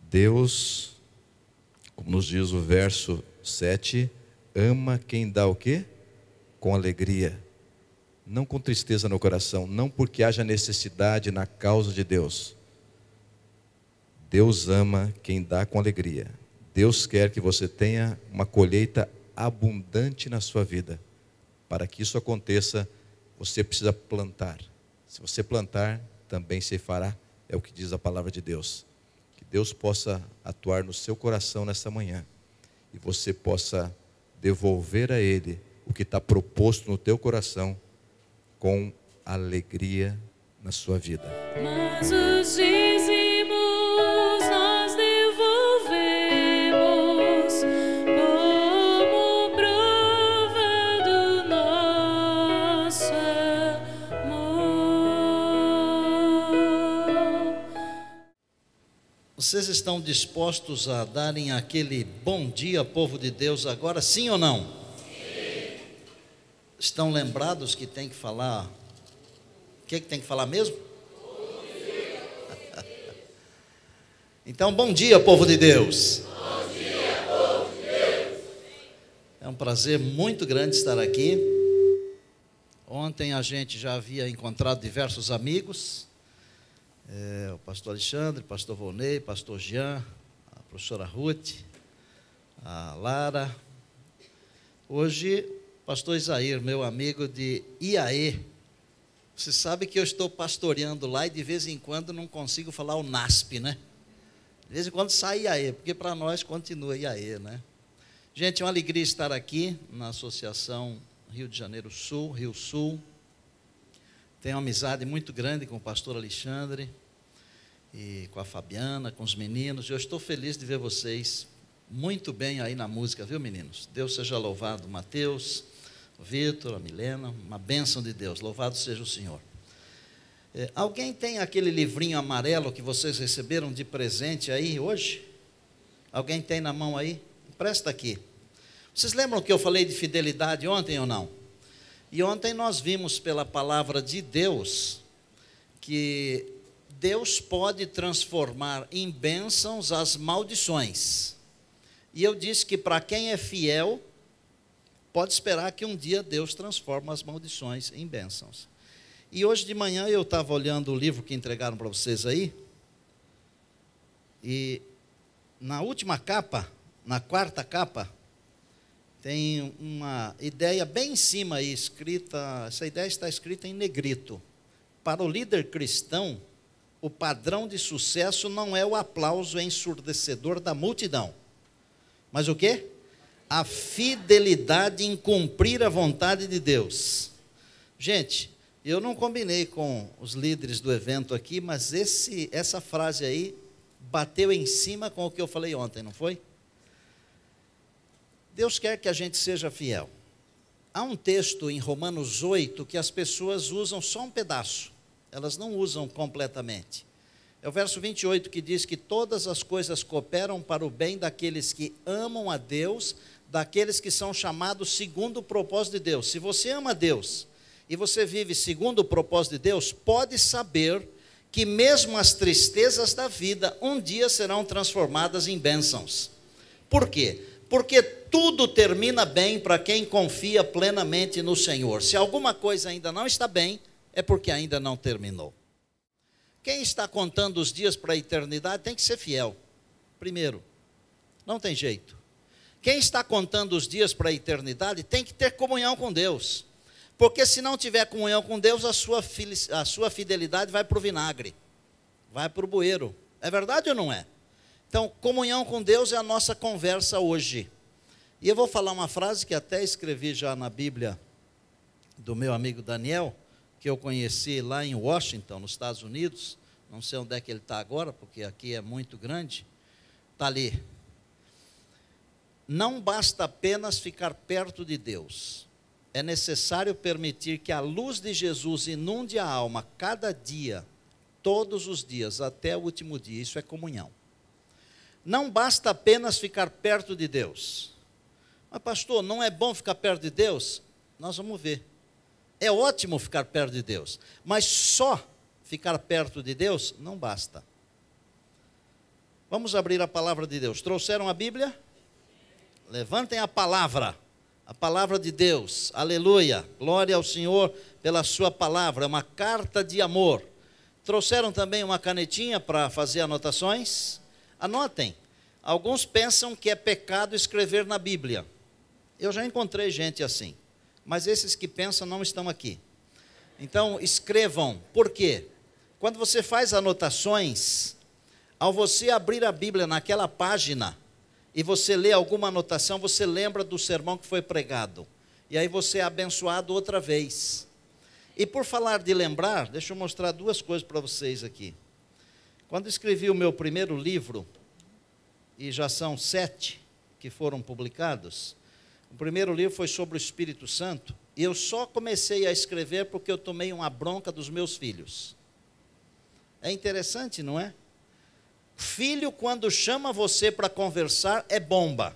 Deus, como nos diz o verso 7, ama quem dá o quê? Com alegria, não com tristeza no coração, não porque haja necessidade na causa de Deus. Deus ama quem dá com alegria. Deus quer que você tenha uma colheita abundante na sua vida. Para que isso aconteça, você precisa plantar. Se você plantar, também se fará, é o que diz a palavra de Deus. Que Deus possa atuar no seu coração nessa manhã e você possa devolver a Ele o que está proposto no teu coração com alegria na sua vida. Mas os dízimos nós devolvemos como prova do nosso amor. Vocês estão dispostos a darem aquele bom dia, povo de Deus, agora sim ou não? Sim. Estão lembrados que tem que falar? O que tem que falar mesmo? Bom dia. Então, bom dia, povo de Deus. Bom dia, povo de Deus. É um prazer muito grande estar aqui. Ontem a gente já havia encontrado diversos amigos. O pastor Alexandre, pastor Volney, pastor Jean, a professora Ruth, a Lara. Hoje, pastor Isair, meu amigo de Iaê. Você sabe que eu estou pastoreando lá e de vez em quando não consigo falar o NASP, né? De vez em quando sai Iaê, porque para nós continua Iaê, né? Gente, é uma alegria estar aqui na Associação Rio de Janeiro Sul, Rio Sul. Tenho uma amizade muito grande com o pastor Alexandre e com a Fabiana, com os meninos. Eu estou feliz de ver vocês muito bem aí na música, viu, meninos? Deus seja louvado, Mateus, o Vitor, a Milena, uma bênção de Deus, louvado seja o Senhor. Alguém tem aquele livrinho amarelo que vocês receberam de presente aí hoje? Alguém tem na mão aí? Presta aqui. Vocês lembram que eu falei de fidelidade ontem ou não? E ontem nós vimos pela palavra de Deus que Deus pode transformar em bênçãos as maldições. E eu disse que para quem é fiel, pode esperar que um dia Deus transforme as maldições em bênçãos. E hoje de manhã eu estava olhando o livro que entregaram para vocês aí, e na última capa, na quarta capa, tem uma ideia bem em cima aí, escrita, essa ideia está escrita em negrito. Para o líder cristão, o padrão de sucesso não é o aplauso ensurdecedor da multidão, mas o quê? A fidelidade em cumprir a vontade de Deus. Gente, eu não combinei com os líderes do evento aqui, mas essa frase aí bateu em cima com o que eu falei ontem, não foi? Deus quer que a gente seja fiel. Há um texto em Romanos 8 que as pessoas usam só um pedaço, elas não usam completamente. É o verso 28 que diz que todas as coisas cooperam para o bem daqueles que amam a Deus, daqueles que são chamados segundo o propósito de Deus. Se você ama a Deus e você vive segundo o propósito de Deus, pode saber que mesmo as tristezas da vida um dia serão transformadas em bênçãos. Por quê? Porque tudo termina bem para quem confia plenamente no Senhor. Se alguma coisa ainda não está bem, é porque ainda não terminou. Quem está contando os dias para a eternidade tem que ser fiel, primeiro, não tem jeito. Quem está contando os dias para a eternidade tem que ter comunhão com Deus, porque se não tiver comunhão com Deus, a sua fidelidade vai para o vinagre, vai para o bueiro. É verdade ou não é? Então, comunhão com Deus é a nossa conversa hoje. E eu vou falar uma frase que até escrevi já na Bíblia do meu amigo Daniel, que eu conheci lá em Washington, nos Estados Unidos. Não sei onde é que ele está agora, porque aqui é muito grande. Está ali. Não basta apenas ficar perto de Deus. É necessário permitir que a luz de Jesus inunde a alma cada dia, todos os dias, até o último dia. Isso é comunhão. Não basta apenas ficar perto de Deus. Mas pastor, não é bom ficar perto de Deus? Nós vamos ver. É ótimo ficar perto de Deus, mas só ficar perto de Deus não basta. Vamos abrir a palavra de Deus. Trouxeram a Bíblia? Levantem a palavra de Deus. Aleluia. Glória ao Senhor pela sua palavra. É uma carta de amor. Trouxeram também uma canetinha para fazer anotações? Anotem. Alguns pensam que é pecado escrever na Bíblia. Eu já encontrei gente assim. Mas esses que pensam não estão aqui. Então, escrevam. Por quê? Quando você faz anotações, ao você abrir a Bíblia naquela página e você lê alguma anotação, você lembra do sermão que foi pregado. E aí você é abençoado outra vez. E por falar de lembrar, deixa eu mostrar duas coisas para vocês aqui. Quando escrevi o meu primeiro livro, e já são 7 que foram publicados, o primeiro livro foi sobre o Espírito Santo, e eu só comecei a escrever porque eu tomei uma bronca dos meus filhos. É interessante, não é? Filho, quando chama você para conversar, é bomba.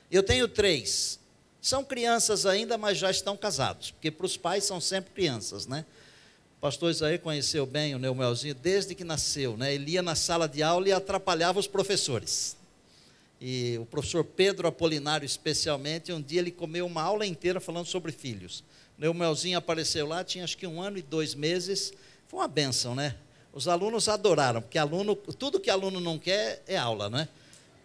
Eu tenho 3. São crianças ainda, mas já estão casados, porque para os pais são sempre crianças, né? O pastor Isaí conheceu bem o Neumelzinho desde que nasceu, né? Ele ia na sala de aula e atrapalhava os professores. E o professor Pedro Apolinário, especialmente, um dia ele comeu uma aula inteira falando sobre filhos. O Neumelzinho apareceu lá, tinha acho que 1 ano e 2 meses, foi uma bênção, né? Os alunos adoraram, porque tudo que aluno não quer é aula, né?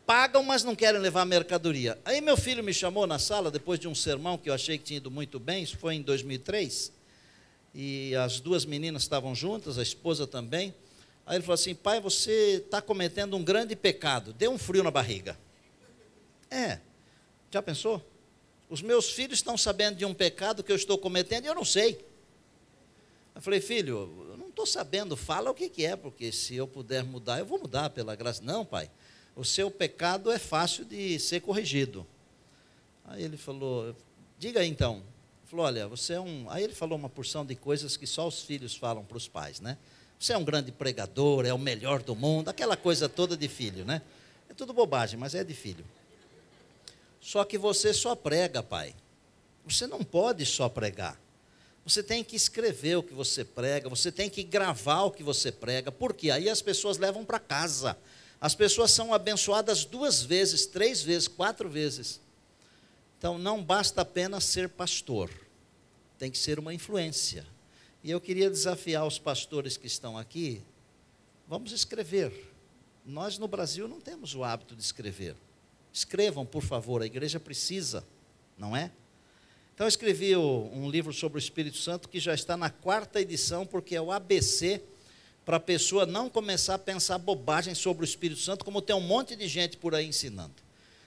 Pagam, mas não querem levar mercadoria. Aí meu filho me chamou na sala, depois de um sermão que eu achei que tinha ido muito bem, isso foi em 2003, e as 2 meninas estavam juntas, a esposa também. Aí ele falou assim: pai, você está cometendo um grande pecado. Deu um frio na barriga. Já pensou? Os meus filhos estão sabendo de um pecado que eu estou cometendo e eu não sei. Eu falei: filho, eu não estou sabendo, fala o que é, porque se eu puder mudar, eu vou mudar pela graça. Não, pai, o seu pecado é fácil de ser corrigido. Aí ele falou: diga aí então. Ele falou: olha, você é um... Aí ele falou uma porção de coisas que só os filhos falam para os pais, né? Você é um grande pregador, é o melhor do mundo, aquela coisa toda de filho, né? É tudo bobagem, mas é de filho. Só que você só prega, pai. Você não pode só pregar. Você tem que escrever o que você prega, você tem que gravar o que você prega, porque aí as pessoas levam para casa. As pessoas são abençoadas 2 vezes, 3 vezes, 4 vezes. Então, não basta apenas ser pastor, tem que ser uma influência. E eu queria desafiar os pastores que estão aqui, vamos escrever. Nós no Brasil não temos o hábito de escrever. Escrevam, por favor, a igreja precisa, não é? Então eu escrevi um livro sobre o Espírito Santo que já está na 4ª edição, porque é o ABC para a pessoa não começar a pensar bobagem sobre o Espírito Santo, como tem um monte de gente por aí ensinando.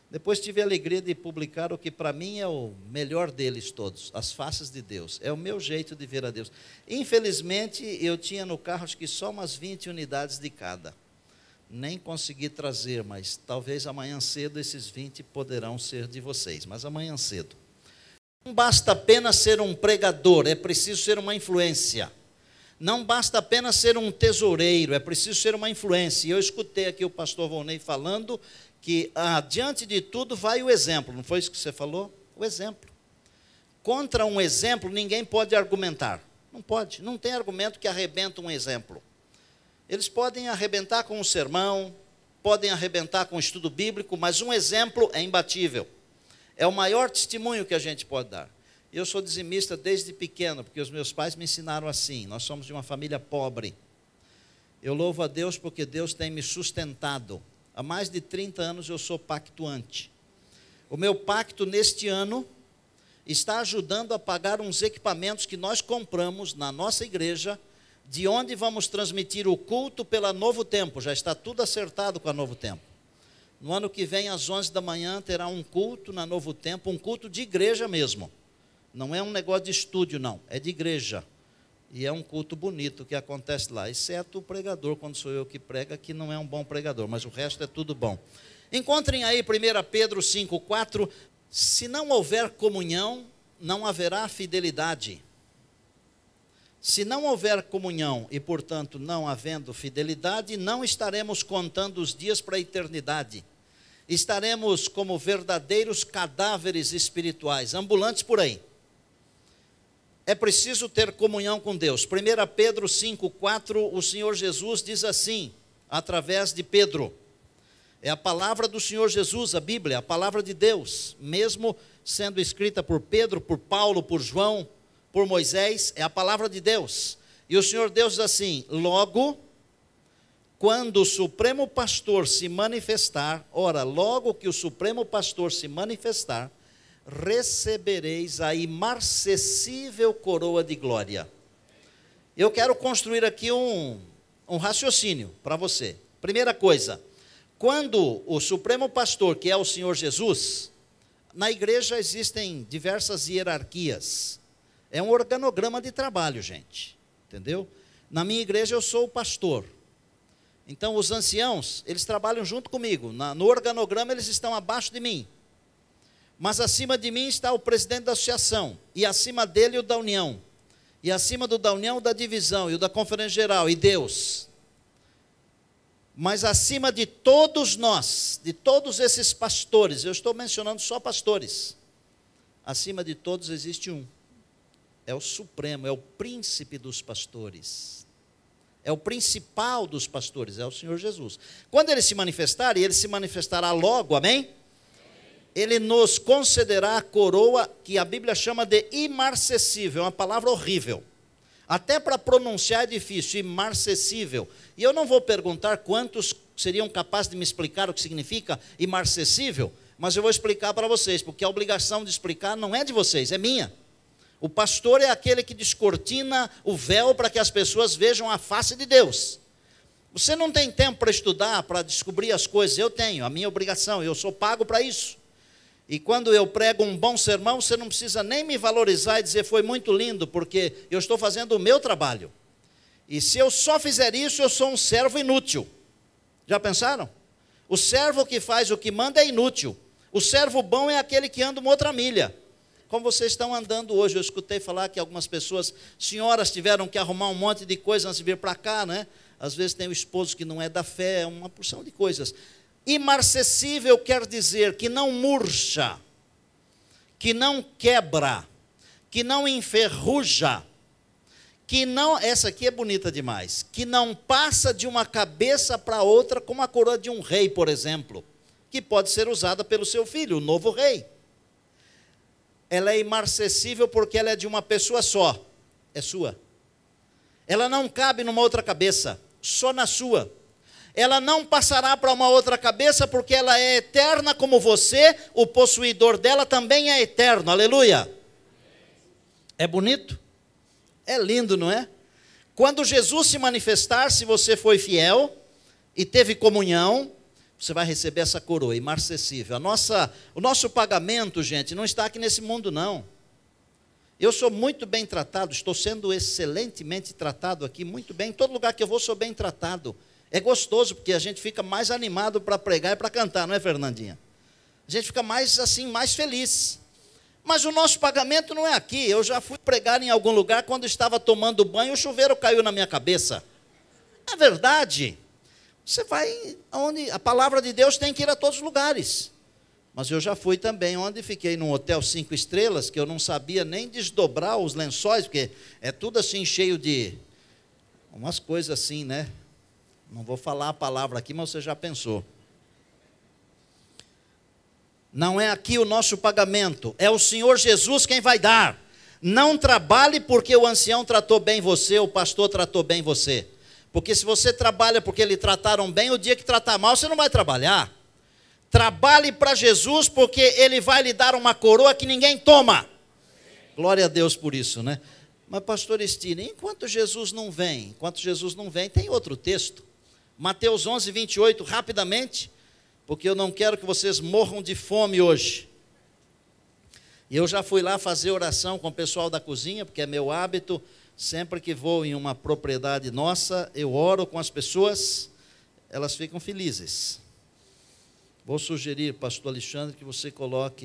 Depois tive a alegria de publicar o que para mim é o melhor deles todos, As Faces de Deus. É o meu jeito de ver a Deus. Infelizmente, eu tinha no carro acho que só umas 20 unidades de cada. Nem consegui trazer, mas talvez amanhã cedo esses 20 poderão ser de vocês, mas amanhã cedo. Não basta apenas ser um pregador, é preciso ser uma influência. Não basta apenas ser um tesoureiro, é preciso ser uma influência. E eu escutei aqui o pastor Volney falando que diante de tudo vai o exemplo, não foi isso que você falou? O exemplo. Contra um exemplo ninguém pode argumentar, não pode, não tem argumento que arrebenta um exemplo. Eles podem arrebentar com um sermão, podem arrebentar com um estudo bíblico, mas um exemplo é imbatível. É o maior testemunho que a gente pode dar. Eu sou dizimista desde pequeno, porque os meus pais me ensinaram assim, nós somos de uma família pobre. Eu louvo a Deus porque Deus tem me sustentado. Há mais de 30 anos eu sou pactuante. O meu pacto neste ano está ajudando a pagar uns equipamentos que nós compramos na nossa igreja, de onde vamos transmitir o culto pela Novo Tempo. Já está tudo acertado com a Novo Tempo. No ano que vem, às 11 da manhã, terá um culto na Novo Tempo, um culto de igreja mesmo. Não é um negócio de estúdio, não, é de igreja. E é um culto bonito que acontece lá, exceto o pregador, quando sou eu que prega, que não é um bom pregador, mas o resto é tudo bom. Encontrem aí 1 Pedro 5,4, se não houver comunhão, não haverá fidelidade. Se não houver comunhão e, portanto, não havendo fidelidade, não estaremos contando os dias para a eternidade. Estaremos como verdadeiros cadáveres espirituais, ambulantes por aí. É preciso ter comunhão com Deus. 1 Pedro 5,4, o Senhor Jesus diz assim, através de Pedro. É a palavra do Senhor Jesus, a Bíblia, a palavra de Deus, mesmo sendo escrita por Pedro, por Paulo, por João, por Moisés, é a palavra de Deus. E o Senhor Deus diz assim: logo, quando o Supremo Pastor se manifestar, ora, logo que o Supremo Pastor se manifestar, recebereis a imarcessível coroa de glória. Eu quero construir aqui um raciocínio para você. Primeira coisa, quando o Supremo Pastor, que é o Senhor Jesus, na igreja existem diversas hierarquias. É um organograma de trabalho, gente. Entendeu? Na minha igreja eu sou o pastor. Então os anciãos, eles trabalham junto comigo. No organograma eles estão abaixo de mim. Mas acima de mim está o presidente da associação. E acima dele o da união. E acima do da união, o da divisão. E o da conferência geral. E Deus. Mas acima de todos nós, de todos esses pastores, eu estou mencionando só pastores. Acima de todos existe um. É o supremo, é o príncipe dos pastores. É o principal dos pastores, é o Senhor Jesus. Quando ele se manifestar, e ele se manifestará logo, amém? Ele nos concederá a coroa que a Bíblia chama de imarcessível, é uma palavra horrível. Até para pronunciar é difícil, imarcessível. E eu não vou perguntar quantos seriam capazes de me explicar o que significa imarcessível, mas eu vou explicar para vocês, porque a obrigação de explicar não é de vocês, é minha. O pastor é aquele que descortina o véu para que as pessoas vejam a face de Deus. Você não tem tempo para estudar, para descobrir as coisas. Eu tenho, a minha obrigação, eu sou pago para isso. E quando eu prego um bom sermão, você não precisa nem me valorizar e dizer foi muito lindo, porque eu estou fazendo o meu trabalho. E se eu só fizer isso, eu sou um servo inútil. Já pensaram? O servo que faz o que manda é inútil. O servo bom é aquele que anda uma outra milha. Como vocês estão andando hoje, eu escutei falar que algumas pessoas, senhoras, tiveram que arrumar um monte de coisas antes de vir para cá, né? Às vezes tem o esposo que não é da fé, uma porção de coisas. Imarcessível quer dizer que não murcha, que não quebra, que não enferruja, que não, essa aqui é bonita demais, que não passa de uma cabeça para outra como a coroa de um rei, por exemplo, que pode ser usada pelo seu filho, o novo rei. Ela é imarcessível porque ela é de uma pessoa só, é sua. Ela não cabe numa outra cabeça, só na sua. Ela não passará para uma outra cabeça porque ela é eterna como você, o possuidor dela também é eterno, aleluia. É bonito? É lindo, não é? Quando Jesus se manifestar, se você foi fiel e teve comunhão, você vai receber essa coroa imarcessível. O nosso pagamento, gente, não está aqui nesse mundo, não. Eu sou muito bem tratado, estou sendo excelentemente tratado aqui, muito bem. Em todo lugar que eu vou, sou bem tratado. É gostoso, porque a gente fica mais animado para pregar e para cantar, não é, Fernandinha? A gente fica mais assim, mais feliz. Mas o nosso pagamento não é aqui. Eu já fui pregar em algum lugar, quando estava tomando banho, o chuveiro caiu na minha cabeça. É verdade. Você vai onde a palavra de Deus tem que ir a todos os lugares. Mas eu já fui também, onde fiquei num hotel 5 estrelas, que eu não sabia nem desdobrar os lençóis, porque é tudo assim cheio de umas coisas assim, né? Não vou falar a palavra aqui, mas você já pensou. Não é aqui o nosso pagamento, é o Senhor Jesus quem vai dar. Não trabalhe porque o ancião tratou bem você, o pastor tratou bem você. Porque se você trabalha porque lhe trataram bem, o dia que tratar mal, você não vai trabalhar. Trabalhe para Jesus, porque Ele vai lhe dar uma coroa que ninguém toma. Glória a Deus por isso, né? Mas pastor Estine, enquanto Jesus não vem, tem outro texto. Mateus 11, 28, rapidamente, porque eu não quero que vocês morram de fome hoje. E eu já fui lá fazer oração com o pessoal da cozinha, porque é meu hábito. Sempre que vou em uma propriedade nossa, eu oro com as pessoas, elas ficam felizes. Vou sugerir, pastor Alexandre, que você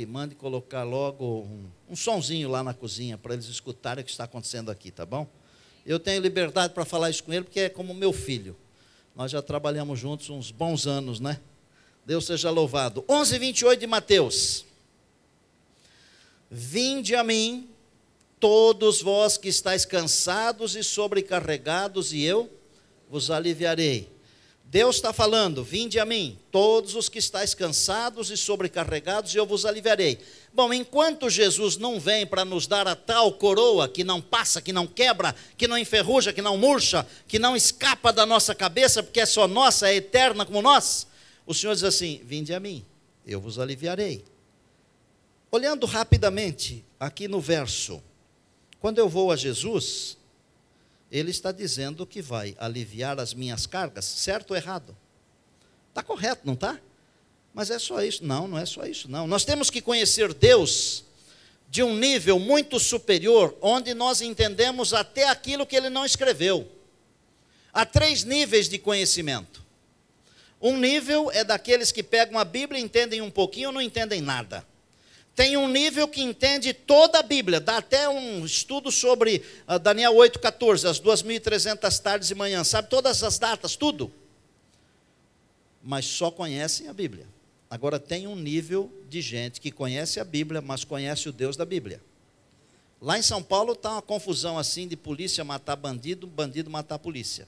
mande colocar logo um sonzinho lá na cozinha, para eles escutarem o que está acontecendo aqui, tá bom? Eu tenho liberdade para falar isso com ele, porque é como meu filho. Nós já trabalhamos juntos uns bons anos, né? Deus seja louvado. 11, 28 de Mateus. Vinde a mim, todos vós que estáis cansados e sobrecarregados, e eu vos aliviarei. Deus está falando: vinde a mim, todos os que estáis cansados e sobrecarregados, e eu vos aliviarei. Bom, enquanto Jesus não vem para nos dar a tal coroa que não passa, que não quebra, que não enferruja, que não murcha, que não escapa da nossa cabeça, porque é só nossa, é eterna como nós, o Senhor diz assim: vinde a mim, eu vos aliviarei. Olhando rapidamente aqui no verso, quando eu vou a Jesus, Ele está dizendo que vai aliviar as minhas cargas, certo ou errado? Está correto, não está? Mas é só isso? Não, não é só isso, não. Nós temos que conhecer Deus de um nível muito superior, onde nós entendemos até aquilo que Ele não escreveu. Há 3 níveis de conhecimento. Um nível é daqueles que pegam a Bíblia, entendem um pouquinho ou não entendem nada. Tem um nível que entende toda a Bíblia, dá até um estudo sobre Daniel 8,14, as 2.300 tardes e manhãs, sabe todas as datas, tudo. Mas só conhecem a Bíblia. Agora tem um nível de gente que conhece a Bíblia, mas conhece o Deus da Bíblia. Lá em São Paulo está uma confusão assim de polícia matar bandido, bandido matar polícia.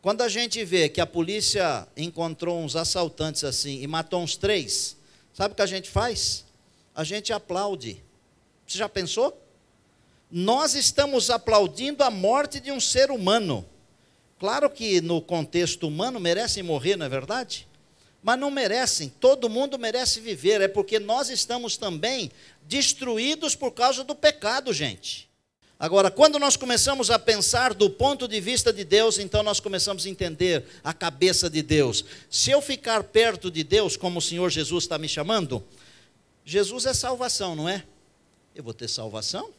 Quando a gente vê que a polícia encontrou uns assaltantes assim e matou uns 3, sabe o que a gente faz? A gente aplaude. Você já pensou? Nós estamos aplaudindo a morte de um ser humano. Claro que no contexto humano merecem morrer, não é verdade? Mas não merecem, todo mundo merece viver, é porque nós estamos também destruídos por causa do pecado, gente. Agora, quando nós começamos a pensar do ponto de vista de Deus, então nós começamos a entender a cabeça de Deus. Se eu ficar perto de Deus, como o Senhor Jesus está me chamando, Jesus é salvação, não é? Eu vou ter salvação?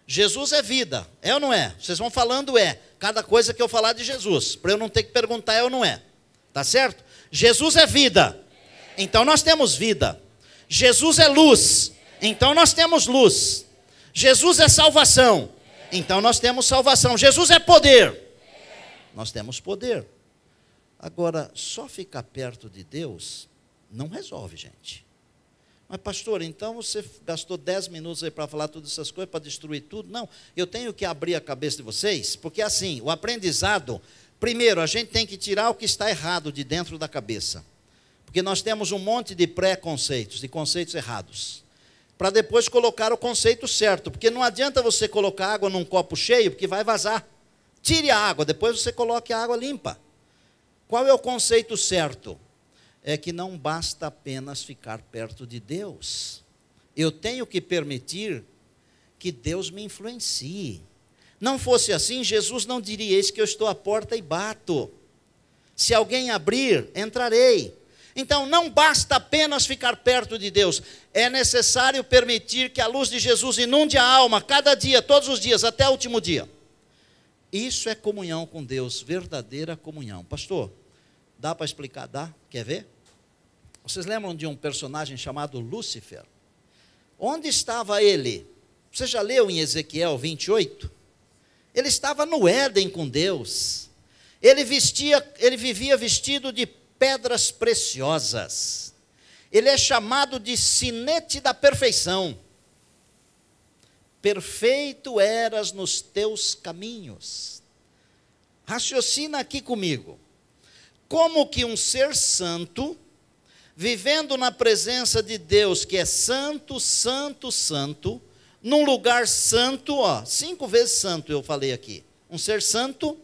Jesus é vida, é ou não é? Vocês vão falando cada coisa que eu falar de Jesus, para eu não ter que perguntar é ou não é. Tá certo? Jesus é vida, então nós temos vida. Jesus é luz, então nós temos luz. Jesus é salvação, então nós temos salvação. Jesus é poder, nós temos poder. Agora, só ficar perto de Deus não resolve, gente. Mas pastor, então você gastou 10 minutos aí para falar todas essas coisas, para destruir tudo? Não, eu tenho que abrir a cabeça de vocês, porque assim, o aprendizado, primeiro, a gente tem que tirar o que está errado de dentro da cabeça. Porque nós temos um monte de pré-conceitos, de conceitos errados. Para depois colocar o conceito certo, porque não adianta você colocar água num copo cheio, porque vai vazar. Tire a água, depois você coloque a água limpa. Qual é o conceito certo? É que não basta apenas ficar perto de Deus. Eu tenho que permitir que Deus me influencie. Não fosse assim, Jesus não diria: eis que eu estou à porta e bato. Se alguém abrir, entrarei. Então não basta apenas ficar perto de Deus. É necessário permitir que a luz de Jesus inunde a alma, cada dia, todos os dias, até o último dia. Isso é comunhão com Deus, verdadeira comunhão. Pastor, dá para explicar? Dá? Quer ver? Vocês lembram de um personagem chamado Lúcifer? Onde estava ele? Você já leu em Ezequiel 28? Ele estava no Éden com Deus. Ele vivia vestido de pedras preciosas. Ele é chamado de sinete da perfeição. Perfeito eras nos teus caminhos. Raciocina aqui comigo. Como que um ser santo, vivendo na presença de Deus, que é santo, santo, santo, num lugar santo, 5 vezes santo eu falei aqui. Um ser santo,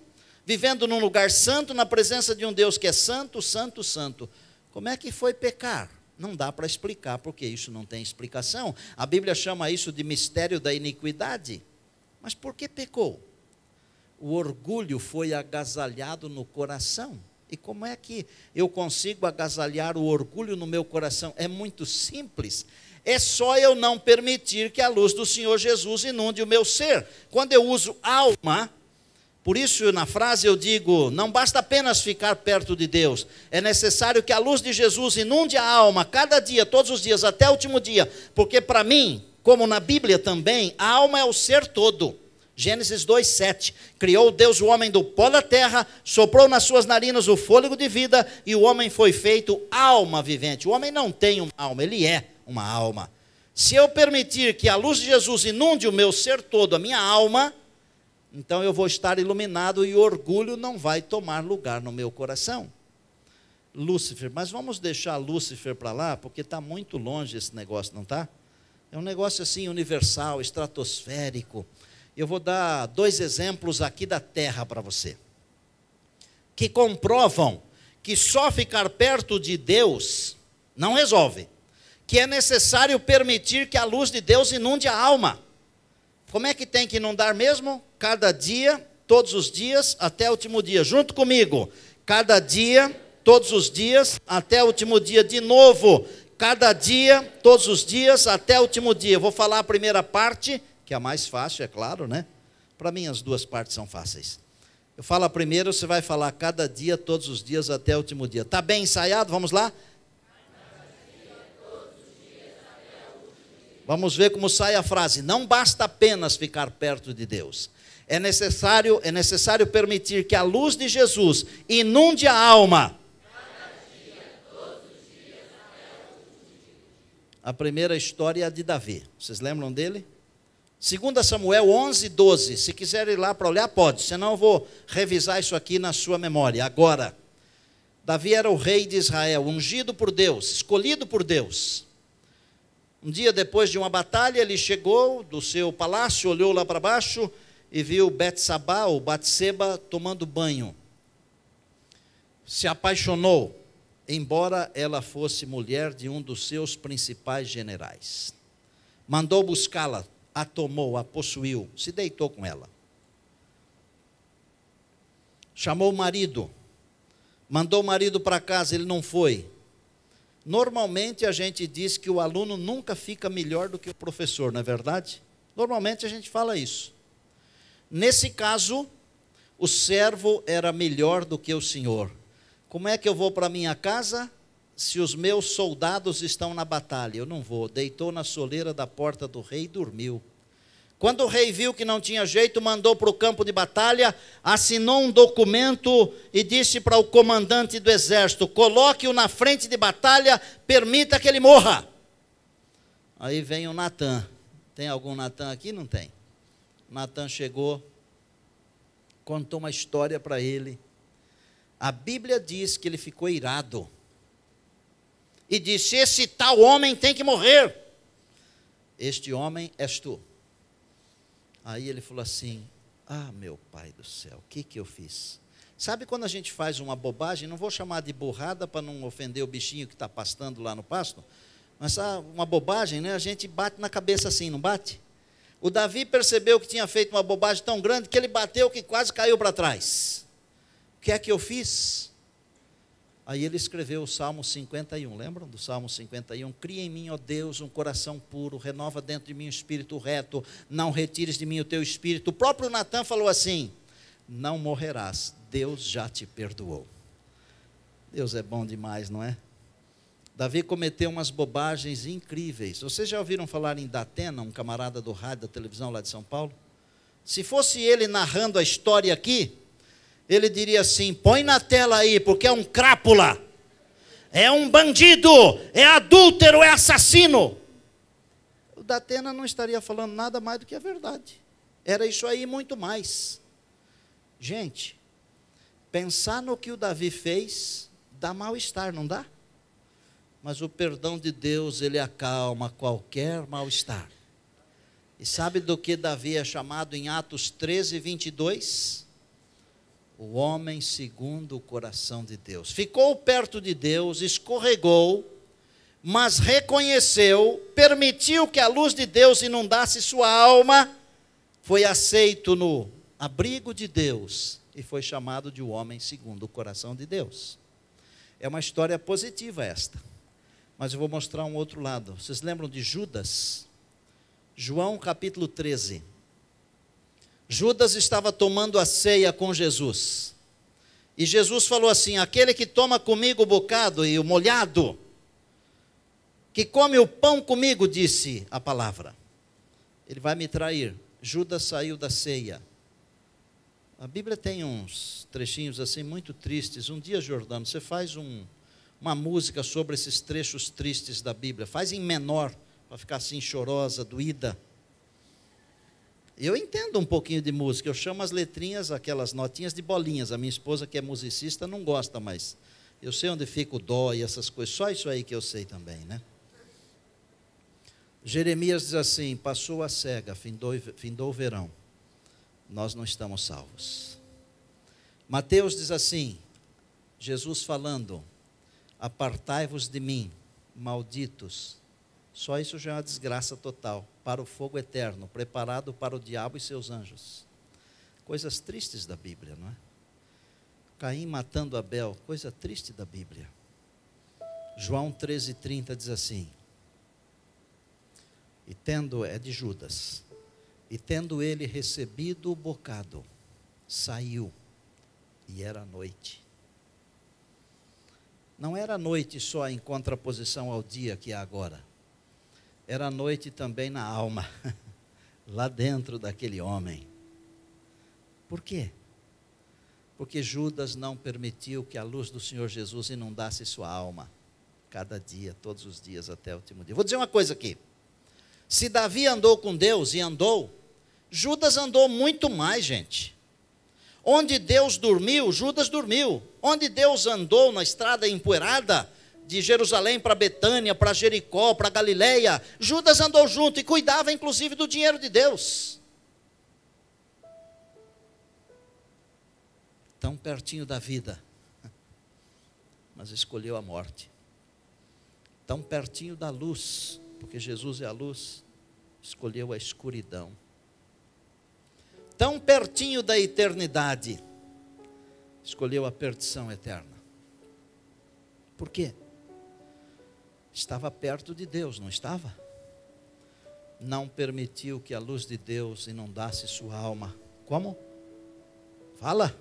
vivendo num lugar santo, na presença de um Deus que é santo, santo, santo. Como é que foi pecar? Não dá para explicar, porque isso não tem explicação. A Bíblia chama isso de mistério da iniquidade. Mas por que pecou? O orgulho foi agasalhado no coração. E como é que eu consigo agasalhar o orgulho no meu coração? É muito simples. É só eu não permitir que a luz do Senhor Jesus inunde o meu ser. Quando eu uso alma, por isso na frase eu digo, não basta apenas ficar perto de Deus. É necessário que a luz de Jesus inunde a alma, cada dia, todos os dias, até o último dia. Porque para mim, como na Bíblia também, a alma é o ser todo. Gênesis 2:7, criou Deus o homem do pó da terra, soprou nas suas narinas o fôlego de vida, e o homem foi feito alma vivente. O homem não tem uma alma, ele é uma alma. Se eu permitir que a luz de Jesus inunde o meu ser todo, a minha alma, Então eu vou estar iluminado e o orgulho não vai tomar lugar no meu coração. Lúcifer, mas vamos deixar Lúcifer para lá, porque está muito longe esse negócio, não está? É um negócio assim universal, estratosférico. Eu vou dar 2 exemplos aqui da Terra para você, que comprovam que só ficar perto de Deus não resolve, que é necessário permitir que a luz de Deus inunde a alma. Como é que tem que inundar mesmo? Cada dia, todos os dias, até o último dia. Junto comigo. Cada dia, todos os dias, até o último dia. De novo. Cada dia, todos os dias, até o último dia. Eu vou falar a primeira parte, que é a mais fácil, é claro, né? Para mim as 2 partes são fáceis. Eu falo a primeira, você vai falar cada dia, todos os dias, até o último dia. Está bem ensaiado? Vamos lá? Vamos ver como sai a frase. Não basta apenas ficar perto de Deus. É necessário permitir que a luz de Jesus inunde a alma. A primeira história é a de Davi. Vocês lembram dele? 2 Samuel 11, 12. Se quiser ir lá para olhar, pode. Senão eu vou revisar isso aqui na sua memória. Agora, Davi era o rei de Israel, ungido por Deus, escolhido por Deus. Um dia depois de uma batalha, ele chegou do seu palácio, olhou lá para baixo e viu Betsabá, ou Batseba, tomando banho. Se apaixonou, embora ela fosse mulher de um dos seus principais generais. Mandou buscá-la, a tomou, a possuiu, se deitou com ela. Chamou o marido, mandou o marido para casa, ele não foi. Normalmente a gente diz que o aluno nunca fica melhor do que o professor, não é verdade? Normalmente a gente fala isso. Nesse caso, o servo era melhor do que o senhor. Como é que eu vou para minha casa se os meus soldados estão na batalha? Eu não vou. Deitou na soleira da porta do rei e dormiu. Quando o rei viu que não tinha jeito, mandou para o campo de batalha, assinou um documento e disse para o comandante do exército: coloque-o na frente de batalha, permita que ele morra. Aí vem o Natan. Tem algum Natan aqui? Não tem. Natan chegou, contou uma história para ele. A Bíblia diz que ele ficou irado e disse: esse tal homem tem que morrer. Este homem és tu. Aí ele falou assim: ah, meu pai do céu, o que eu fiz? Sabe quando a gente faz uma bobagem, não vou chamar de burrada para não ofender o bichinho que está pastando lá no pasto, mas uma bobagem, né? A gente bate na cabeça assim, não bate? O Davi percebeu que tinha feito uma bobagem tão grande que ele bateu que quase caiu para trás. O que é que eu fiz? Aí ele escreveu o Salmo 51, lembram do Salmo 51? Cria em mim, ó Deus, um coração puro, renova dentro de mim um espírito reto, não retires de mim o teu espírito. O próprio Natan falou assim: não morrerás, Deus já te perdoou. Deus é bom demais, não é? Davi cometeu umas bobagens incríveis. Vocês já ouviram falar em Datena, um camarada do rádio, da televisão lá de São Paulo? Se fosse ele narrando a história aqui, ele diria assim: põe na tela aí, porque é um crápula, é um bandido, é adúltero, é assassino. O Datena não estaria falando nada mais do que a verdade. Era isso aí e muito mais. Gente, pensar no que o Davi fez dá mal-estar, não dá? Mas o perdão de Deus, ele acalma qualquer mal-estar. E sabe do que Davi é chamado em Atos 13, 22? O homem segundo o coração de Deus. Ficou perto de Deus, escorregou, mas reconheceu, permitiu que a luz de Deus inundasse sua alma, foi aceito no abrigo de Deus e foi chamado de o homem segundo o coração de Deus. É uma história positiva esta, mas eu vou mostrar um outro lado. Vocês lembram de Judas? João capítulo 13. Judas estava tomando a ceia com Jesus. E Jesus falou assim: aquele que toma comigo o bocado e o molhado, que come o pão comigo, disse a palavra, ele vai me trair. Judas saiu da ceia. A Bíblia tem uns trechinhos assim muito tristes. Um dia, Jordano, você faz uma música sobre esses trechos tristes da Bíblia. Faz em menor, para ficar assim chorosa, doída. Eu entendo um pouquinho de música, eu chamo as letrinhas, aquelas notinhas de bolinhas. A minha esposa, que é musicista, não gosta, mas eu sei onde fica o dó e essas coisas, só isso aí que eu sei também, né? Jeremias diz assim: passou a cega, findou o verão, nós não estamos salvos. Mateus diz assim, Jesus falando: apartai-vos de mim, malditos. Só isso já é uma desgraça total, para o fogo eterno, preparado para o diabo e seus anjos. Coisas tristes da Bíblia, não é? Caim matando Abel, coisa triste da Bíblia. João 13,30 diz assim, é de Judas, e tendo ele recebido o bocado, saiu, e era noite. Não era noite só em contraposição ao dia que é agora, era noite também na alma, lá dentro daquele homem. Por quê? Porque Judas não permitiu que a luz do Senhor Jesus inundasse sua alma, cada dia, todos os dias, até o último dia. Vou dizer uma coisa aqui, se Davi andou com Deus, e andou, Judas andou muito mais, gente. Onde Deus dormiu, Judas dormiu. Onde Deus andou na estrada empoeirada, de Jerusalém para Betânia, para Jericó, para Galileia, Judas andou junto e cuidava inclusive do dinheiro de Deus. Tão pertinho da vida, mas escolheu a morte. Tão pertinho da luz, porque Jesus é a luz, escolheu a escuridão. Tão pertinho da eternidade, escolheu a perdição eterna. Por quê? Estava perto de Deus, não estava? Não permitiu que a luz de Deus inundasse sua alma. Como? Fala.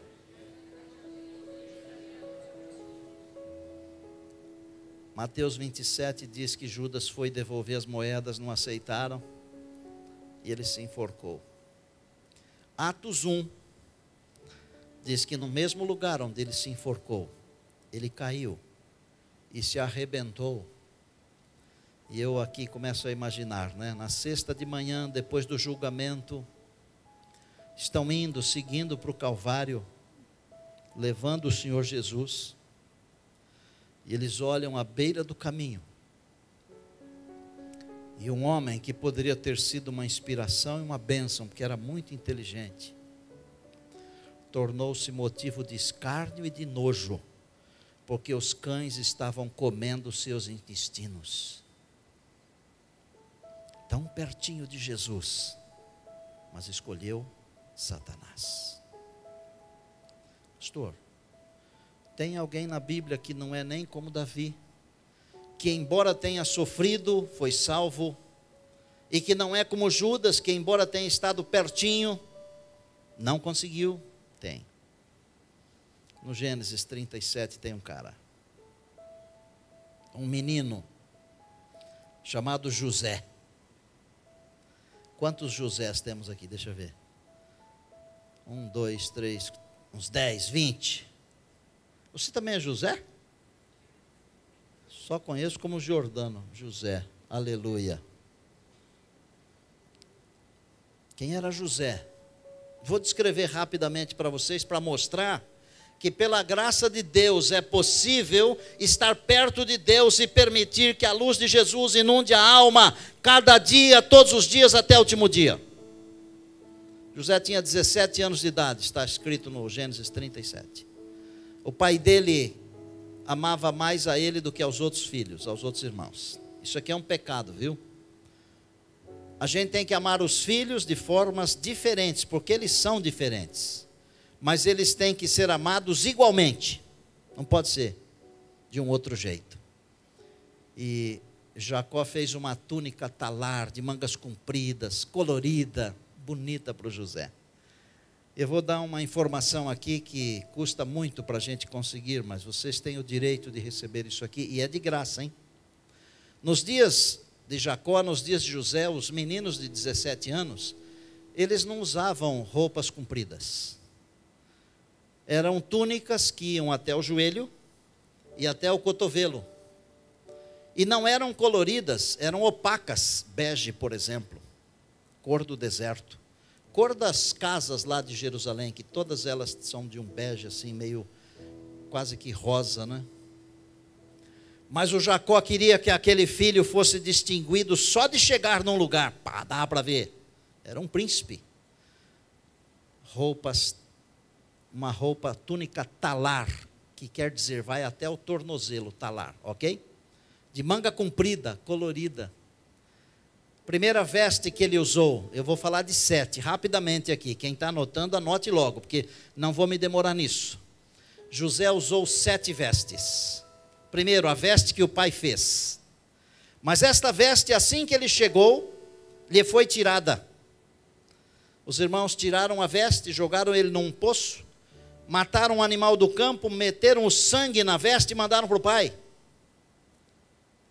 Mateus 27 diz que Judas foi devolver as moedas, não aceitaram, e ele se enforcou. Atos 1 diz que no mesmo lugar onde ele se enforcou, ele caiu e se arrebentou. E eu aqui começo a imaginar, né? Na sexta de manhã, depois do julgamento, estão indo, seguindo para o Calvário, levando o Senhor Jesus, e eles olham à beira do caminho, e um homem que poderia ter sido uma inspiração e uma bênção, porque era muito inteligente, tornou-se motivo de escárnio e de nojo, porque os cães estavam comendo seus intestinos. Tão pertinho de Jesus, mas escolheu Satanás. Pastor, tem alguém na Bíblia que não é nem como Davi, que embora tenha sofrido, foi salvo, e que não é como Judas, que embora tenha estado pertinho, não conseguiu? Tem. No Gênesis 37 tem um cara, um menino, chamado José. Quantos Josés temos aqui? Deixa eu ver. 1, 2, 3, uns 10, 20. Você também é José? Só conheço como Jordano, José. Aleluia. Quem era José? Vou descrever rapidamente para vocês, para mostrar que pela graça de Deus é possível estar perto de Deus e permitir que a luz de Jesus inunde a alma, cada dia, todos os dias, até o último dia. José tinha 17 anos de idade, está escrito no Gênesis 37. O pai dele amava mais a ele do que aos outros filhos, aos outros irmãos. Isso aqui é um pecado, viu? A gente tem que amar os filhos de formas diferentes, porque eles são diferentes. Mas eles têm que ser amados igualmente. Não pode ser de um outro jeito. E Jacó fez uma túnica talar, de mangas compridas, colorida, bonita para o José. Eu vou dar uma informação aqui que custa muito para a gente conseguir, mas vocês têm o direito de receber isso aqui, e é de graça, hein? Nos dias de Jacó, nos dias de José, os meninos de 17 anos, eles não usavam roupas compridas. Eram túnicas que iam até o joelho e até o cotovelo. E não eram coloridas, eram opacas, bege, por exemplo, cor do deserto. cor das casas lá de Jerusalém, que todas elas são de um bege assim, meio quase que rosa, né? Mas o Jacó queria que aquele filho fosse distinguido só de chegar num lugar. Pá, dá para ver. Era um príncipe. Uma roupa túnica talar, que quer dizer, vai até o tornozelo, talar, ok? De manga comprida, colorida. Primeira veste que ele usou, eu vou falar de 7, rapidamente aqui. Quem está anotando, anote logo, porque não vou me demorar nisso. José usou 7 vestes. Primeiro, a veste que o pai fez. Mas esta veste, assim que ele chegou, lhe foi tirada. Os irmãos tiraram a veste, jogaram ele num poço, mataram um animal do campo, meteram o sangue na veste e mandaram para o pai.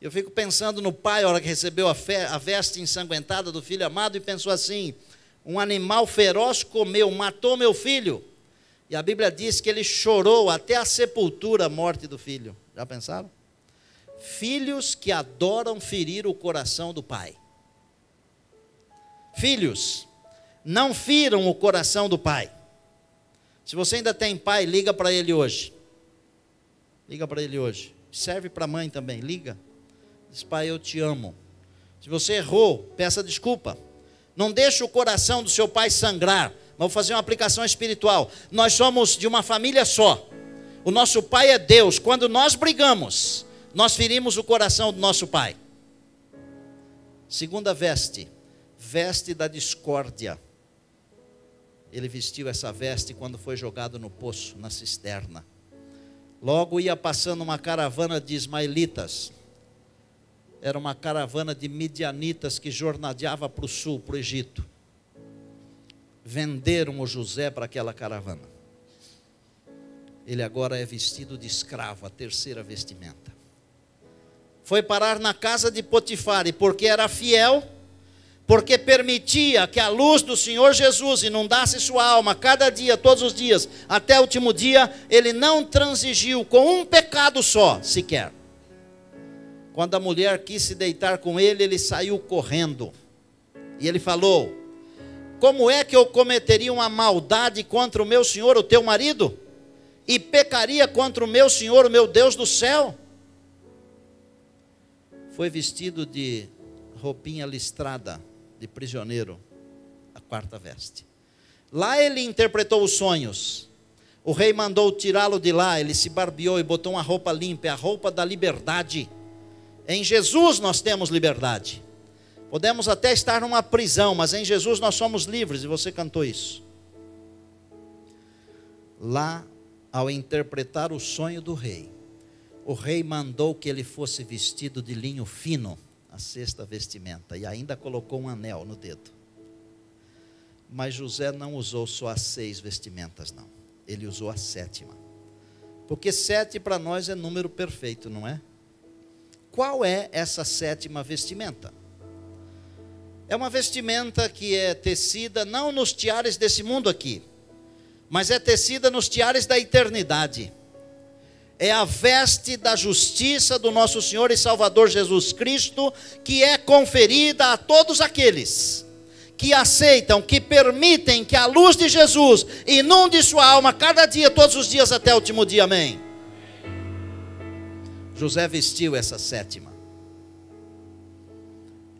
Eu fico pensando no pai, a hora que recebeu a veste ensanguentada do filho amado, e pensou assim: um animal feroz comeu, matou meu filho. E a Bíblia diz que ele chorou até a sepultura, a morte do filho. Já pensaram? Filhos que adoram ferir o coração do pai. Filhos, não firam o coração do pai. Se você ainda tem pai, liga para ele hoje. Liga para ele hoje. Serve para a mãe também, liga. Diz: pai, eu te amo. Se você errou, peça desculpa. Não deixe o coração do seu pai sangrar. Vou fazer uma aplicação espiritual. Nós somos de uma família só. O nosso pai é Deus. Quando nós brigamos, nós ferimos o coração do nosso pai. Segunda veste, veste da discórdia. Ele vestiu essa veste quando foi jogado no poço, na cisterna. Logo ia passando uma caravana de ismaelitas. Era uma caravana de midianitas que jornadeava para o sul, para o Egito. Venderam o José para aquela caravana. Ele agora é vestido de escravo, a terceira vestimenta. Foi parar na casa de Potifar, e porque era fiel, porque permitia que a luz do Senhor Jesus inundasse sua alma cada dia, todos os dias, até o último dia, ele não transigiu com um pecado só, sequer. Quando a mulher quis se deitar com ele, ele saiu correndo. E ele falou: como é que eu cometeria uma maldade contra o meu Senhor, o teu marido? E pecaria contra o meu Senhor, o meu Deus do céu? Foi vestido de roupinha listrada, de prisioneiro, a quarta veste. Lá ele interpretou os sonhos. O rei mandou tirá-lo de lá, ele se barbeou e botou uma roupa limpa, a roupa da liberdade. Em Jesus nós temos liberdade. Podemos até estar numa prisão, mas em Jesus nós somos livres, e você cantou isso. Lá, ao interpretar o sonho do rei, o rei mandou que ele fosse vestido de linho fino, a sexta vestimenta, e ainda colocou um anel no dedo. Mas José não usou só as 6 vestimentas, não. Ele usou a 7ª. Porque 7 para nós é número perfeito, não é? Qual é essa 7ª vestimenta? É uma vestimenta que é tecida não nos tiares desse mundo aqui, mas é tecida nos tiares da eternidade. É a veste da justiça do nosso Senhor e Salvador Jesus Cristo, que é conferida a todos aqueles que aceitam, que permitem que a luz de Jesus inunde sua alma cada dia, todos os dias até o último dia, amém. José vestiu essa 7ª.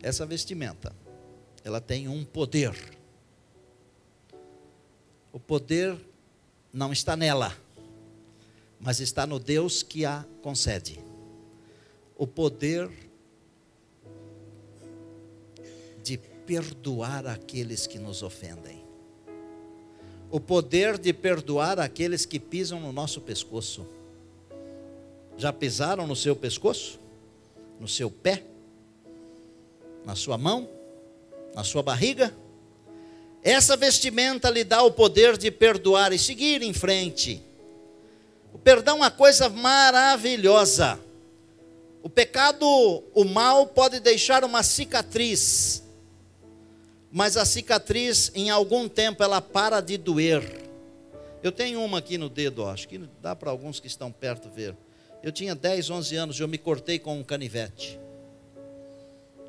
Essa vestimenta, ela tem um poder. O poder não está nela, mas está no Deus que a concede. O poder de perdoar aqueles que nos ofendem. O poder de perdoar aqueles que pisam no nosso pescoço. Já pisaram no seu pescoço? No seu pé? Na sua mão? Na sua barriga? Essa vestimenta lhe dá o poder de perdoar e seguir em frente. O perdão é uma coisa maravilhosa. O pecado, o mal pode deixar uma cicatriz, mas a cicatriz em algum tempo ela para de doer. Eu tenho uma aqui no dedo, acho que dá para alguns que estão perto ver. Eu tinha 10, 11 anos e eu me cortei com um canivete.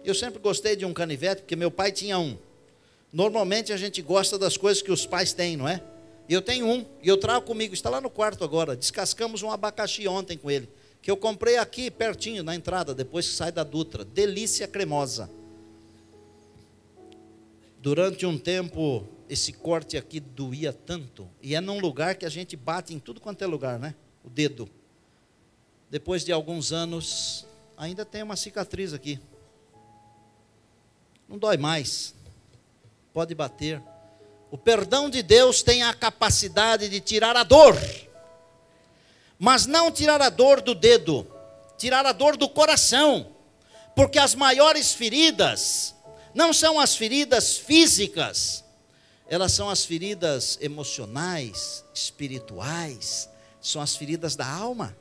Eu sempre gostei de um canivete porque meu pai tinha um. Normalmente a gente gosta das coisas que os pais têm, não é? E eu tenho um, e eu trago comigo, está lá no quarto agora. Descascamos um abacaxi ontem com ele, que eu comprei aqui pertinho, na entrada, depois que sai da Dutra. Delícia cremosa. Durante um tempo, esse corte aqui doía tanto. E é num lugar que a gente bate em tudo quanto é lugar, né? O dedo. Depois de alguns anos, ainda tem uma cicatriz aqui. Não dói mais. Pode bater. O perdão de Deus tem a capacidade de tirar a dor. Mas não tirar a dor do dedo. Tirar a dor do coração. Porque as maiores feridas não são as feridas físicas. Elas são as feridas emocionais, espirituais. São as feridas da alma.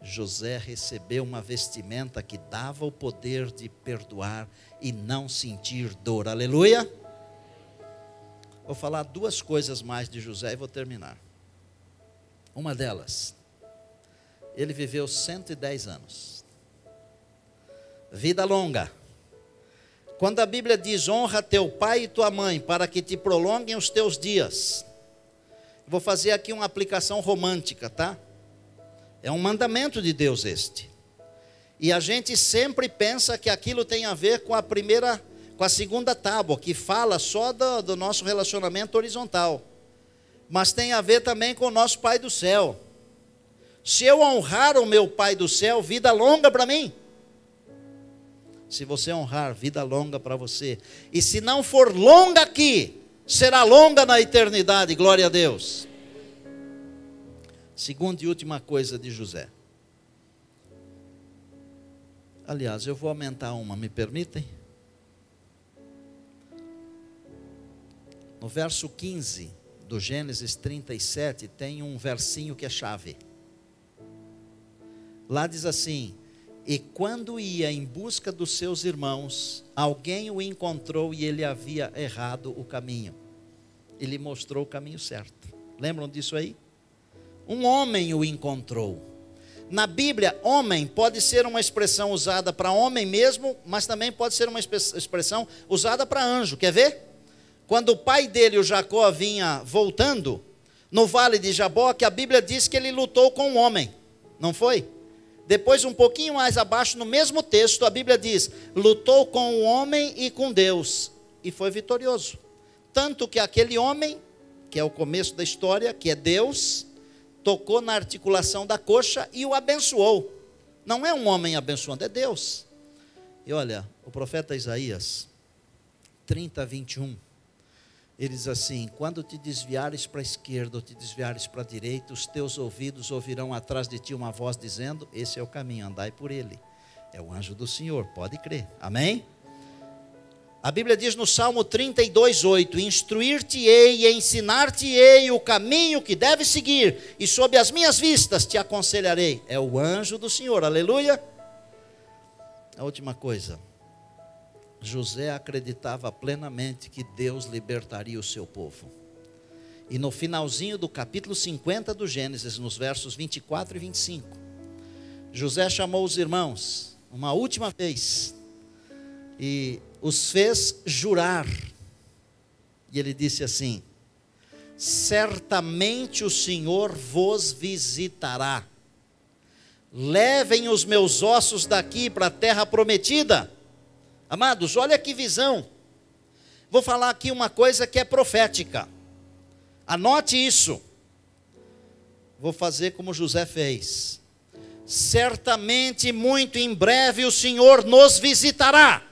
José recebeu uma vestimenta que dava o poder de perdoar e não sentir dor. Aleluia! Vou falar duas coisas mais de José e vou terminar. Uma delas, ele viveu 110 anos. Vida longa. Quando a Bíblia diz, honra teu pai e tua mãe, para que te prolonguem os teus dias. Vou fazer aqui uma aplicação romântica, tá? É um mandamento de Deus este. E a gente sempre pensa que aquilo tem a ver com a segunda tábua, que fala só do nosso relacionamento horizontal. Mas tem a ver também com o nosso Pai do céu. Se eu honrar o meu Pai do céu, vida longa para mim. Se você honrar, vida longa para você. E se não for longa aqui, será longa na eternidade, glória a Deus. Segunda e última coisa de José. Aliás, eu vou aumentar uma, me permitem? No verso 15 do Gênesis 37, tem um versinho que é chave. Lá diz assim: e quando ia em busca dos seus irmãos, alguém o encontrou e ele havia errado o caminho. Ele mostrou o caminho certo. Lembram disso aí? Um homem o encontrou. Na Bíblia, homem pode ser uma expressão usada para homem mesmo, mas também pode ser uma expressão usada para anjo. Quer ver? Quando o pai dele, o Jacó, vinha voltando, no vale de Jaboque, a Bíblia diz que ele lutou com um homem. Não foi? Depois, um pouquinho mais abaixo, no mesmo texto, a Bíblia diz, lutou com o homem e com Deus, e foi vitorioso. Tanto que aquele homem, que é o começo da história, que é Deus, tocou na articulação da coxa e o abençoou. Não é um homem abençoando, é Deus. E olha, o profeta Isaías, 30, 21, ele diz assim: quando te desviares para a esquerda ou te desviares para a direita, os teus ouvidos ouvirão atrás de ti uma voz dizendo, esse é o caminho, andai por ele. É o anjo do Senhor, pode crer, amém? A Bíblia diz no Salmo 32, 8, instruir-te-ei e ensinar-te-ei o caminho que deves seguir, e sob as minhas vistas te aconselharei. É o anjo do Senhor, aleluia. A última coisa, José acreditava plenamente que Deus libertaria o seu povo. E no finalzinho do capítulo 50 do Gênesis, nos versos 24 e 25, José chamou os irmãos uma última vez e os fez jurar. E ele disse assim: certamente o Senhor vos visitará. Levem os meus ossos daqui para a terra prometida. Amados, olha que visão. Vou falar aqui uma coisa que é profética. Anote isso. Vou fazer como José fez. Certamente, muito em breve, o Senhor nos visitará.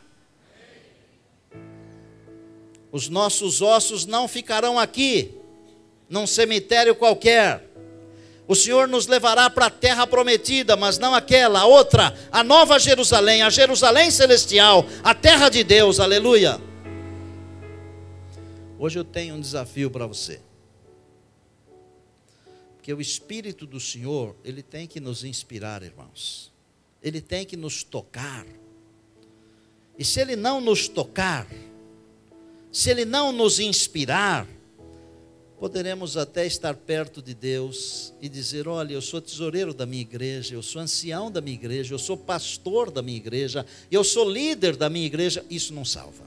Os nossos ossos não ficarão aqui, num cemitério qualquer. O Senhor nos levará para a terra prometida, mas não aquela, a outra, a nova Jerusalém, a Jerusalém celestial, a terra de Deus, aleluia. Hoje eu tenho um desafio para você. Porque o Espírito do Senhor, ele tem que nos inspirar, irmãos. Ele tem que nos tocar. E se ele não nos tocar, se ele não nos inspirar, poderemos até estar perto de Deus e dizer: olha, eu sou tesoureiro da minha igreja, eu sou ancião da minha igreja, eu sou pastor da minha igreja, eu sou líder da minha igreja. Isso não salva.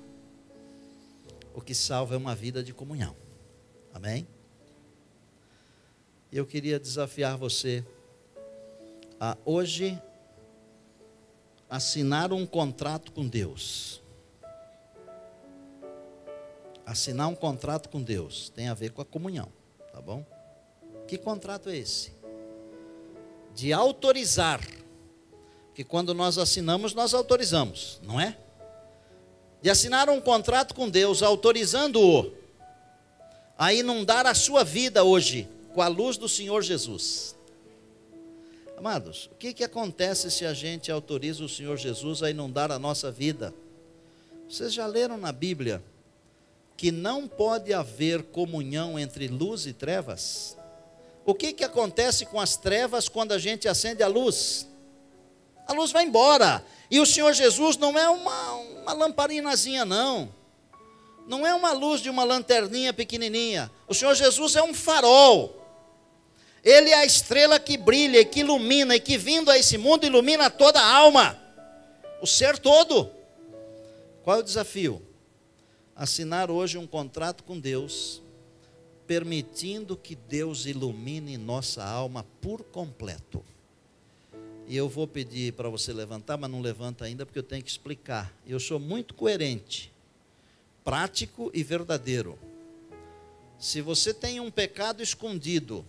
O que salva é uma vida de comunhão. Amém? Eu queria desafiar você a hoje assinar um contrato com Deus. Assinar um contrato com Deus tem a ver com a comunhão, tá bom? Que contrato é esse? De autorizar. Porque quando nós assinamos, nós autorizamos, não é? De assinar um contrato com Deus, autorizando-o a inundar a sua vida hoje com a luz do Senhor Jesus. Amados, o que acontece se a gente autoriza o Senhor Jesus a inundar a nossa vida? Vocês já leram na Bíblia que não pode haver comunhão entre luz e trevas? O que acontece com as trevas quando a gente acende a luz? A luz vai embora. E o Senhor Jesus não é uma lamparinazinha, não. Não é uma luz de uma lanterninha pequenininha. O Senhor Jesus é um farol. Ele é a estrela que brilha e que ilumina, e que vindo a esse mundo ilumina toda a alma, o ser todo. Qual é o desafio? Assinar hoje um contrato com Deus, permitindo que Deus ilumine nossa alma por completo. E eu vou pedir para você levantar, mas não levanta ainda, porque eu tenho que explicar. Eu sou muito coerente, prático e verdadeiro. Se você tem um pecado escondido,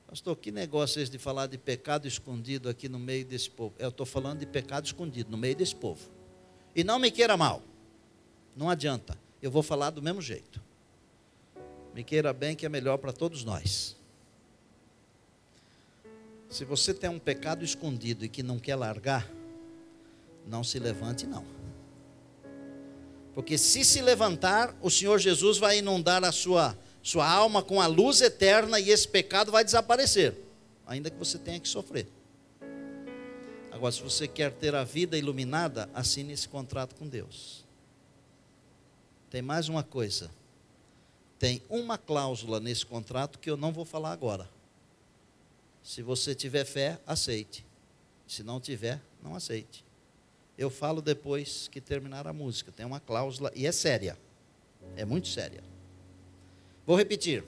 pastor, que negócio é esse de falar de pecado escondido aqui no meio desse povo? Eu estou falando de pecado escondido no meio desse povo. E não me queira mal, não adianta, eu vou falar do mesmo jeito. Me queira bem, que é melhor para todos nós. Se você tem um pecado escondido e que não quer largar, não se levante não. Porque se levantar, o Senhor Jesus vai inundar a sua alma com a luz eterna e esse pecado vai desaparecer, ainda que você tenha que sofrer. Agora, se você quer ter a vida iluminada, assine esse contrato com Deus. Tem mais uma coisa. Tem uma cláusula nesse contrato que eu não vou falar agora. Se você tiver fé, aceite. Se não tiver, não aceite. Eu falo depois que terminar a música. Tem uma cláusula e é séria. É muito séria. Vou repetir.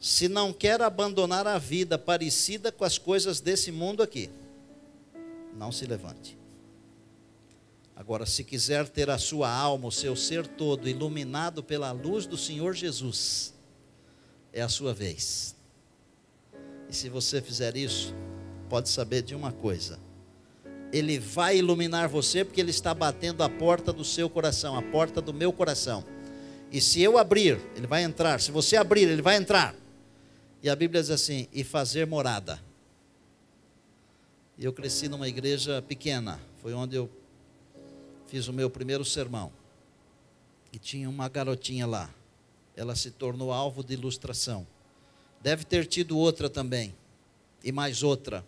Se não quer abandonar a vida parecida com as coisas desse mundo aqui, não se levante. Agora, se quiser ter a sua alma, o seu ser todo iluminado pela luz do Senhor Jesus, é a sua vez. E se você fizer isso, pode saber de uma coisa: Ele vai iluminar você, porque Ele está batendo a porta do seu coração, a porta do meu coração. E se eu abrir, Ele vai entrar. Se você abrir, Ele vai entrar. E a Bíblia diz assim: e fazer morada. E eu cresci numa igreja pequena, foi onde eu fiz o meu primeiro sermão. E tinha uma garotinha lá, ela se tornou alvo de ilustração. Deve ter tido outra também, e mais outra.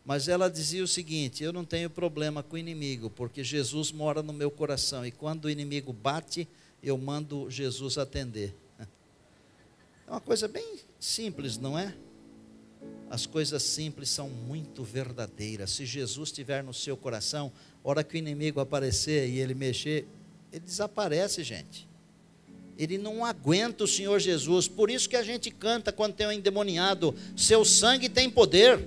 Mas ela dizia o seguinte: eu não tenho problema com o inimigo, porque Jesus mora no meu coração, e quando o inimigo bate, eu mando Jesus atender. É uma coisa bem simples, não é? As coisas simples são muito verdadeiras. Se Jesus estiver no seu coração, a hora que o inimigo aparecer e ele mexer, ele desaparece, gente. Ele não aguenta o Senhor Jesus. Por isso que a gente canta quando tem um endemoniado: seu sangue tem poder.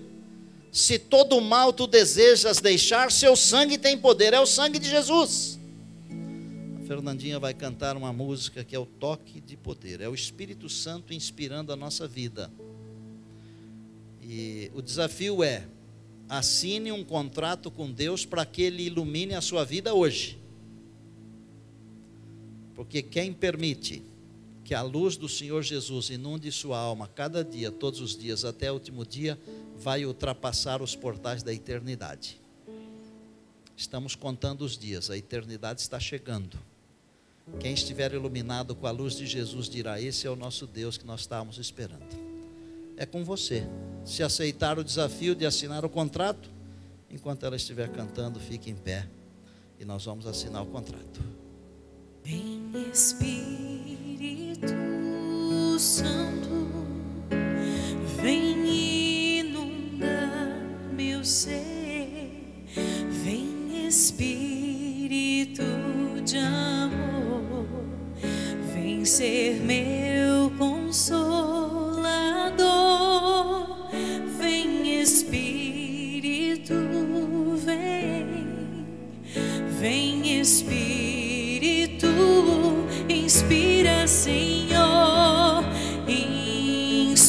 Se todo mal tu desejas deixar, seu sangue tem poder. É o sangue de Jesus. A Fernandinha vai cantar uma música que é o toque de poder. É o Espírito Santo inspirando a nossa vida. E o desafio é: assine um contrato com Deus para que Ele ilumine a sua vida hoje. Porque quem permite que a luz do Senhor Jesus inunde sua alma cada dia, todos os dias, até o último dia, vai ultrapassar os portais da eternidade. Estamos contando os dias, a eternidade está chegando. Quem estiver iluminado com a luz de Jesus dirá: esse é o nosso Deus que nós estávamos esperando. É com você. Se aceitar o desafio de assinar o contrato, enquanto ela estiver cantando, fique em pé e nós vamos assinar o contrato. Vem Espírito Santo, vem inundar meu ser, vem Espírito de amor. ser meu consolador. Vem Espírito, vem Espírito, inspira, Senhor, inspira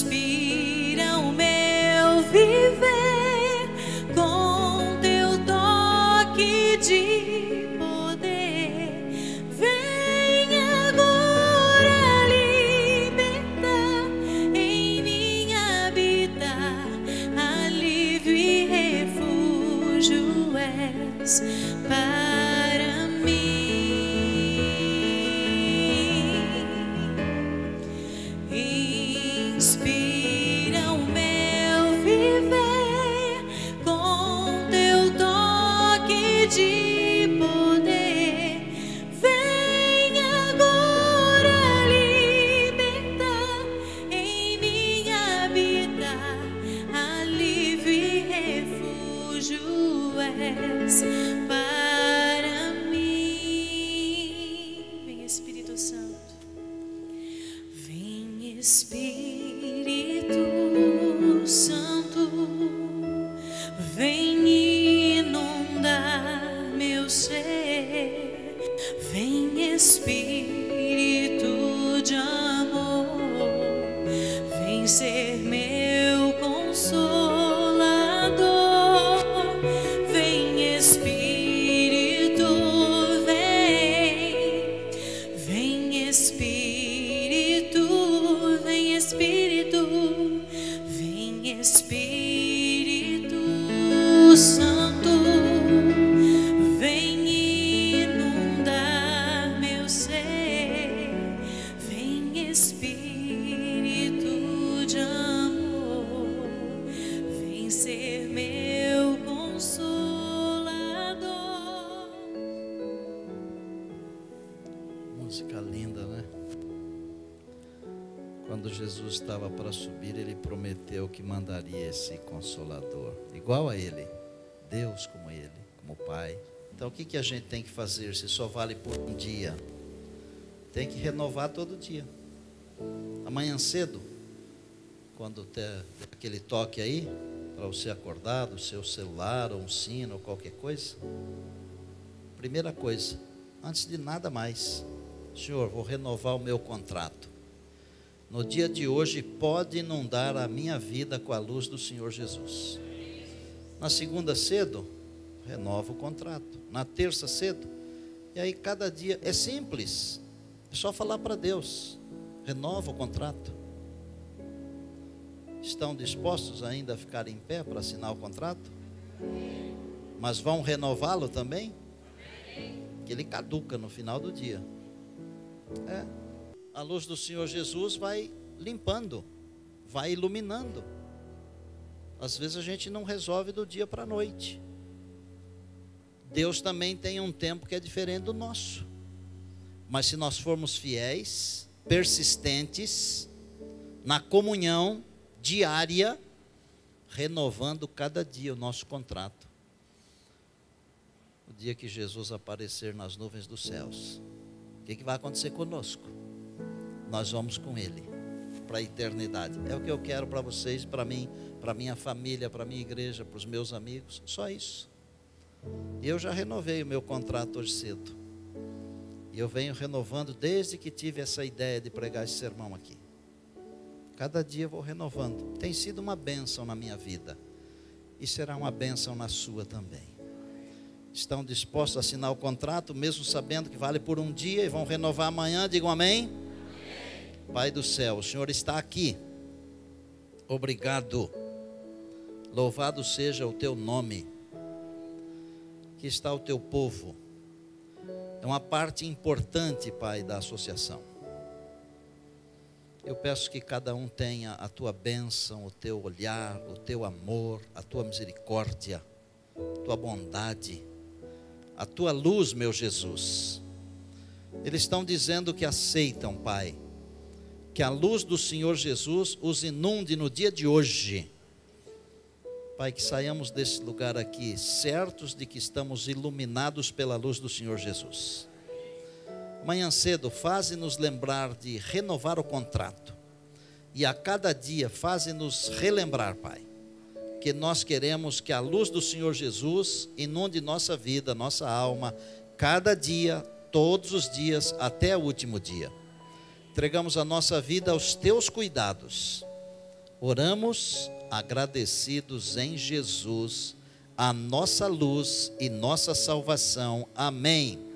o meu viver com teu toque de poder. Vem agora libertar, em mim habitar, alívio e refúgio és para mim. Inspira o meu viver com teu toque de poder. Vem agora libertar, em mim habitar, alívio e refúgio és para mim. Vem Espírito Santo. Vem Espírito Santo, vem inundar meu ser. Vem Espírito de amor, vem ser meu consolador. Vem Espírito, vem Espírito, vem Espírito, vem Espírito Santo, vem inundar meu ser. Vem Espírito de amor, vem ser meu consolador. Música linda, né? Quando Jesus estava para subir, ele prometeu que mandaria esse consolador, igual a ele, Deus como ele, como Pai. Então o que a gente tem que fazer se só vale por um dia? Tem que renovar todo dia. Amanhã cedo, quando der aquele toque aí, para você acordar do seu celular, ou um sino, ou qualquer coisa, primeira coisa, antes de nada mais, Senhor, vou renovar o meu contrato. No dia de hoje, pode inundar a minha vida com a luz do Senhor Jesus. Na segunda cedo, renova o contrato. Na terça cedo, e aí cada dia, é simples, é só falar para Deus, renova o contrato. Estão dispostos ainda a ficar em pé para assinar o contrato? Mas vão renová-lo também? Que ele caduca no final do dia. A luz do Senhor Jesus vai limpando, vai iluminando. Às vezes a gente não resolve do dia para a noite. Deus também tem um tempo que é diferente do nosso. Mas se nós formos fiéis, persistentes, na comunhão diária, renovando cada dia o nosso contrato, o dia que Jesus aparecer nas nuvens dos céus, o que vai acontecer conosco? Nós vamos com Ele para a eternidade. É o que eu quero para vocês, para mim, para minha família, para minha igreja, para os meus amigos. Só isso. Eu já renovei o meu contrato hoje cedo. E eu venho renovando desde que tive essa ideia de pregar esse sermão aqui. Cada dia eu vou renovando. Tem sido uma bênção na minha vida. E será uma bênção na sua também. Estão dispostos a assinar o contrato, mesmo sabendo que vale por um dia, e vão renovar amanhã? Digam amém. Pai do céu, o Senhor está aqui. Obrigado. Louvado seja o teu nome. Aqui está o teu povo. É uma parte importante, Pai, da associação. Eu peço que cada um tenha a tua bênção, o teu olhar, o teu amor, a tua misericórdia, a tua bondade, a tua luz, meu Jesus. Eles estão dizendo que aceitam, Pai, que a luz do Senhor Jesus os inunde no dia de hoje. Pai, que saiamos desse lugar aqui certos de que estamos iluminados pela luz do Senhor Jesus. Manhã cedo, faze-nos lembrar de renovar o contrato. E a cada dia, faze-nos relembrar, Pai, que nós queremos que a luz do Senhor Jesus inunde nossa vida, nossa alma, cada dia, todos os dias, até o último dia. Entregamos a nossa vida aos teus cuidados. Oramos agradecidos em Jesus, a nossa luz e nossa salvação. Amém.